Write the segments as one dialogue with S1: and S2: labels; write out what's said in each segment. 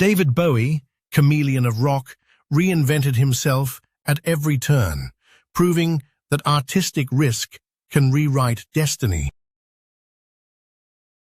S1: David Bowie, chameleon of rock, reinvented himself at every turn, proving that artistic risk can rewrite destiny.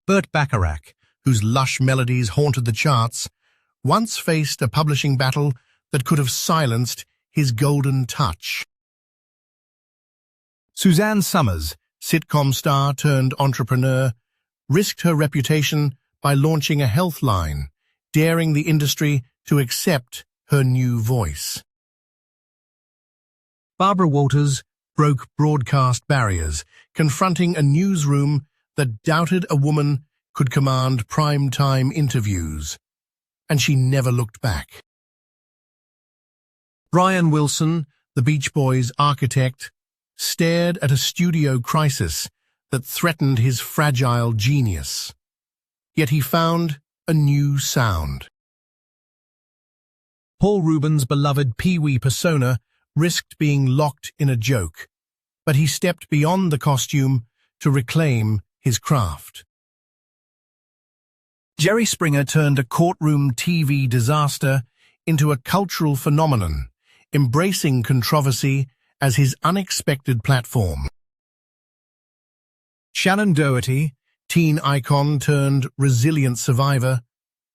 S1: Burt Bacharach, whose lush melodies haunted the charts, once faced a publishing battle that could have silenced his golden touch. Suzanne Summers, sitcom star turned entrepreneur, risked her reputation by launching a health line, daring the industry to accept her new voice. Barbara Walters broke broadcast barriers, confronting a newsroom that doubted a woman could command prime-time interviews, and she never looked back. Brian Wilson, the Beach Boys' architect, stared at a studio crisis that threatened his fragile genius. Yet he found a new sound. Paul Rubens' beloved Pee-wee persona risked being locked in a joke, but he stepped beyond the costume to reclaim his craft. Jerry Springer turned a courtroom TV disaster into a cultural phenomenon, embracing controversy as his unexpected platform. Shannon Doherty, teen icon turned resilient survivor,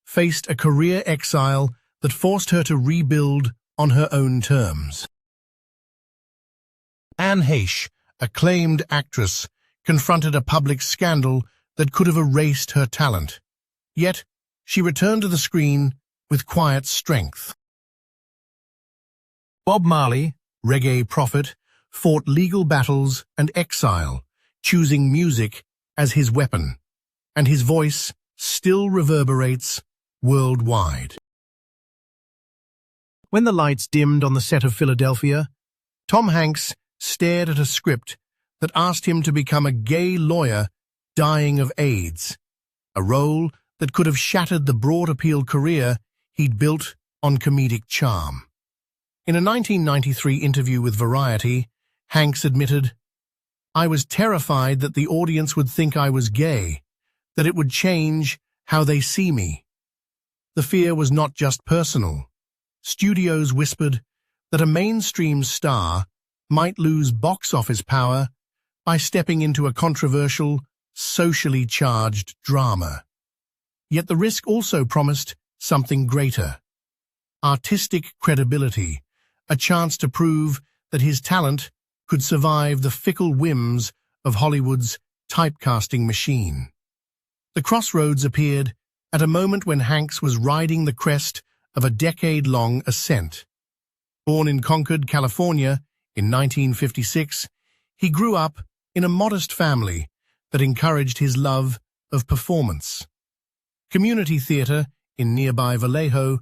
S1: faced a career exile that forced her to rebuild on her own terms. Anne Heche, acclaimed actress, confronted a public scandal that could have erased her talent. Yet, she returned to the screen with quiet strength. Bob Marley, reggae prophet, fought legal battles and exile, choosing music as his weapon, and his voice still reverberates worldwide. When the lights dimmed on the set of Philadelphia, Tom Hanks stared at a script that asked him to become a gay lawyer dying of AIDS, a role that could have shattered the broad appeal career he'd built on comedic charm. In a 1993 interview with Variety, Hanks admitted, "I was terrified that the audience would think I was gay, that it would change how they see me." The fear was not just personal. Studios whispered that a mainstream star might lose box office power by stepping into a controversial, socially charged drama. Yet the risk also promised something greater: artistic credibility, a chance to prove that his talent could survive the fickle whims of Hollywood's typecasting machine. The Crossroads appeared at a moment when Hanks was riding the crest of a decade-long ascent. Born in Concord, California, in 1956, he grew up in a modest family that encouraged his love of performance. Community theater in nearby Vallejo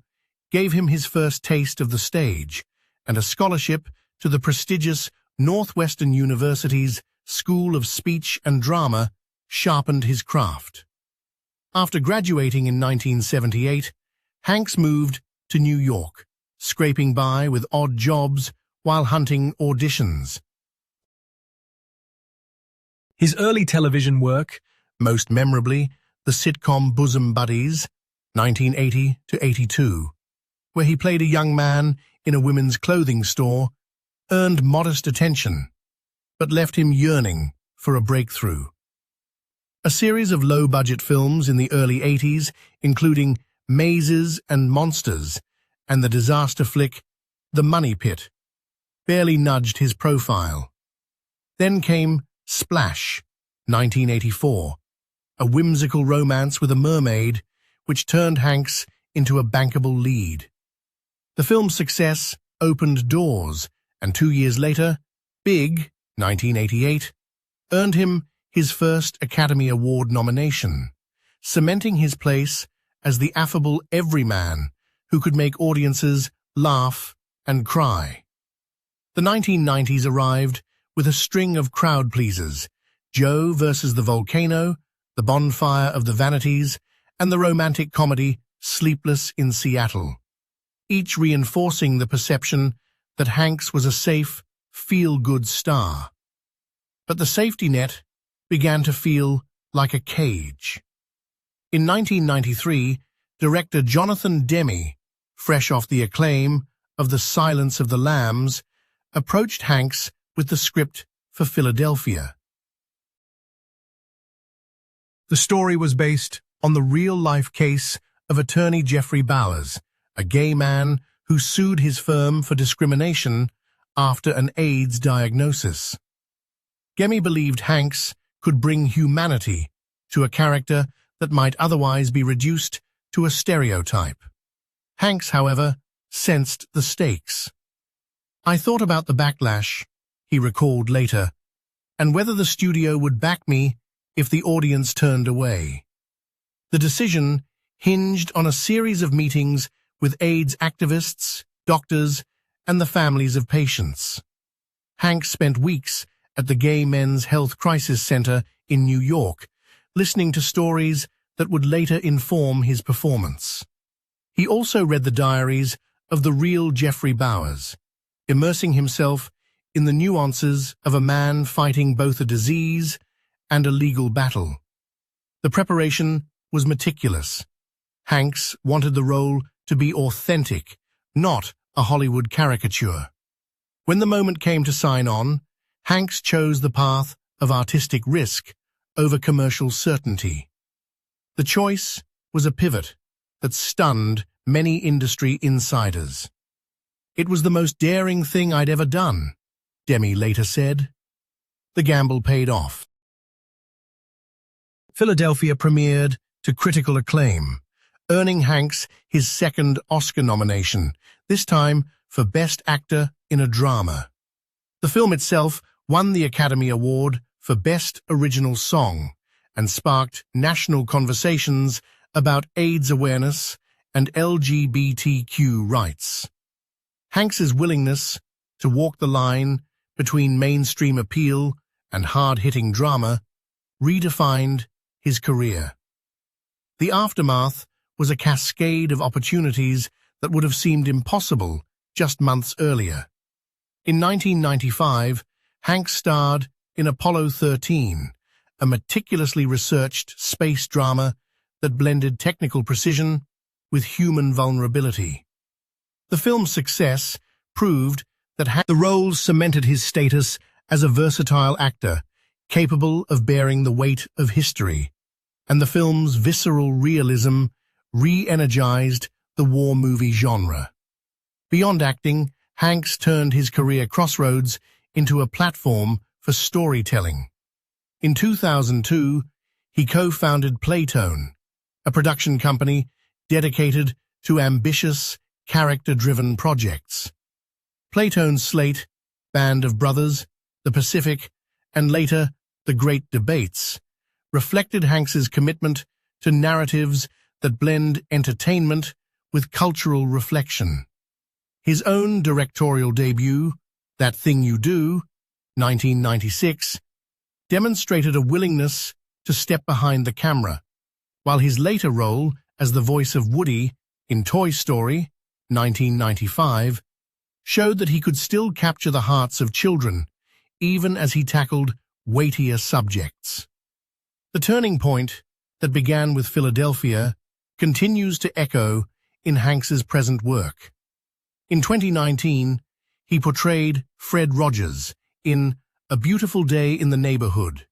S1: gave him his first taste of the stage, and a scholarship to the prestigious Northwestern University's School of Speech and Drama sharpened his craft. After graduating in 1978, Hanks moved to New York, scraping by with odd jobs while hunting auditions. His early television work, most memorably the sitcom Bosom Buddies, 1980 to 82, where he played a young man in a women's clothing store, earned modest attention, but left him yearning for a breakthrough. A series of low-budget films in the early 80s, including Mazes and Monsters and the disaster flick The Money Pit, barely nudged his profile. Then came Splash, 1984, a whimsical romance with a mermaid which turned Hanks into a bankable lead. The film's success opened doors, and 2 years later, Big, 1988, earned him his first Academy Award nomination, cementing his place as the affable everyman who could make audiences laugh and cry. The 1990s arrived with a string of crowd pleasers: Joe versus the Volcano, The Bonfire of the Vanities, and the romantic comedy Sleepless in Seattle, each reinforcing the perception that Hanks was a safe, feel-good star. But the safety net began to feel like a cage. In 1993, director Jonathan Demme, fresh off the acclaim of The Silence of the Lambs, approached Hanks with the script for Philadelphia. The story was based on the real-life case of attorney Jeffrey Bowers, a gay man who sued his firm for discrimination after an AIDS diagnosis. Demme believed Hanks could bring humanity to a character that might otherwise be reduced to a stereotype. Hanks, however, sensed the stakes. "I thought about the backlash," he recalled later, "and whether the studio would back me if the audience turned away." The decision hinged on a series of meetings with AIDS activists, doctors, and the families of patients. Hanks spent weeks at the Gay Men's Health Crisis Center in New York, listening to stories that would later inform his performance. He also read the diaries of the real Jeffrey Bowers, immersing himself in the nuances of a man fighting both a disease and a legal battle. The preparation was meticulous. Hanks wanted the role to be authentic, not a Hollywood caricature. When the moment came to sign on, Hanks chose the path of artistic risk over commercial certainty. The choice was a pivot that stunned many industry insiders. "It was the most daring thing I'd ever done," Demme later said. The gamble paid off. Philadelphia premiered to critical acclaim, earning Hanks his second Oscar nomination, this time for Best Actor in a Drama. The film itself won the Academy Award for Best Original Song and sparked national conversations about AIDS awareness and LGBTQ rights. Hanks's willingness to walk the line between mainstream appeal and hard-hitting drama redefined his career. The aftermath was a cascade of opportunities that would have seemed impossible just months earlier. In 1995, Hanks starred in Apollo 13, a meticulously researched space drama that blended technical precision with human vulnerability. The film's success proved that the role cemented his status as a versatile actor, capable of bearing the weight of history, and the film's visceral realism re-energized the war movie genre. Beyond acting, Hanks turned his career Crossroads into a platform for storytelling. In 2002, he co-founded Playtone, a production company dedicated to ambitious, character-driven projects. Playtone's slate, Band of Brothers, The Pacific, and later The Great Debates, reflected Hanks's commitment to narratives that blend entertainment with cultural reflection. His own directorial debut, That Thing You Do, 1996, demonstrated a willingness to step behind the camera, while his later role as the voice of Woody in Toy Story, 1995, showed that he could still capture the hearts of children, even as he tackled weightier subjects. The turning point that began with Philadelphia continues to echo in Hanks's present work. In 2019, he portrayed Fred Rogers in A Beautiful Day in the Neighborhood,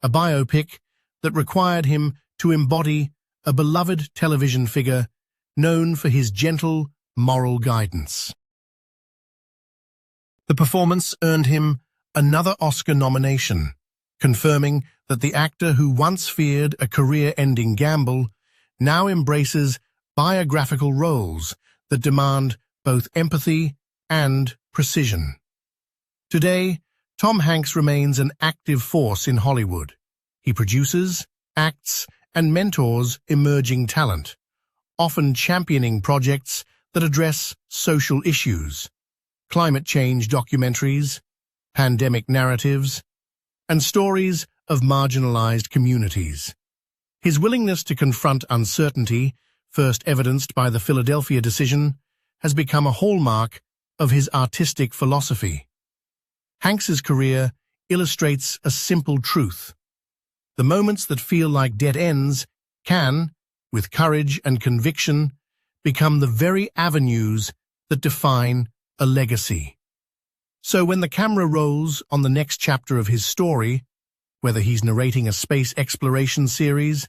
S1: a biopic that required him to embody a beloved television figure known for his gentle, moral guidance. The performance earned him another Oscar nomination, confirming that the actor who once feared a career-ending gamble now embraces biographical roles that demand both empathy and precision. Today, Tom Hanks remains an active force in Hollywood. He produces, acts, and mentors emerging talent, often championing projects that address social issues, climate change documentaries, pandemic narratives, and stories of marginalized communities. His willingness to confront uncertainty, first evidenced by the Philadelphia decision, has become a hallmark of his artistic philosophy. Hanks's career illustrates a simple truth. The moments that feel like dead ends can, with courage and conviction, become the very avenues that define a legacy. So when the camera rolls on the next chapter of his story, whether he's narrating a space exploration series,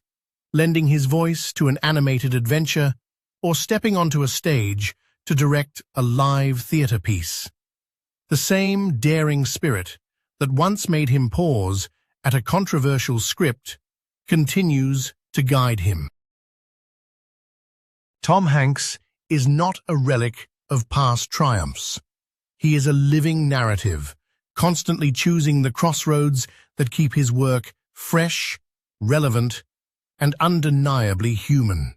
S1: lending his voice to an animated adventure, or stepping onto a stage to direct a live theater piece, the same daring spirit that once made him pause at a controversial script continues to guide him. Tom Hanks is not a relic of past triumphs. He is a living narrative, constantly choosing the crossroads that keep his work fresh, relevant, and undeniably human.